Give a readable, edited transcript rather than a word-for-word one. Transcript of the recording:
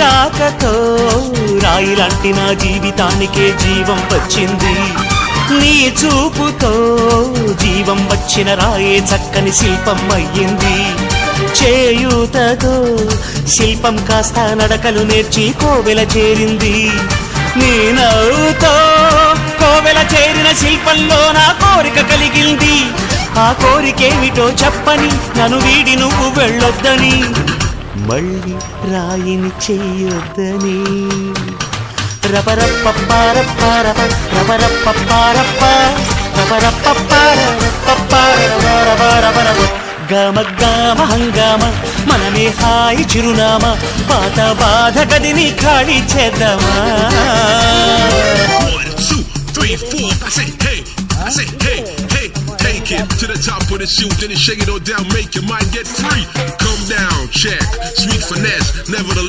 రాకతో రాయిలాంటి నా జీవితానికే జీవం వచ్చింది. నీ చూపుతో జీవం వచ్చిన రాయే చక్కని శిల్పం అయ్యింది. చేయూతతో శిల్పం కాస్త నడకలు నేర్చి కోవెల చేరింది. నీ నవ్వుతో కోవెల చేరిన శిల్పంలో నా కోరిక కలిగింది. ఆ కోరికేమిటో చెప్పని నన్ను వీడి నువ్వు వెళ్ళొద్దని, మళ్ళీ రాయిని చెయ్యొద్దని. రపరప్పపారప్పారప రపరప్పపారప్ప రపరప్పపారపపారపపారపపారపపారప గమ గమ హంగామ మనమే హాయి చిరునామా, పాత బాధ గదిని ఖాళీ చేద్దామా. 1 2 3 4 I say hey, I say hey, hey, take it to the top of the shoe, then shake it all down, make your mind get free. Come down, check, sweet finesse, nevertheless.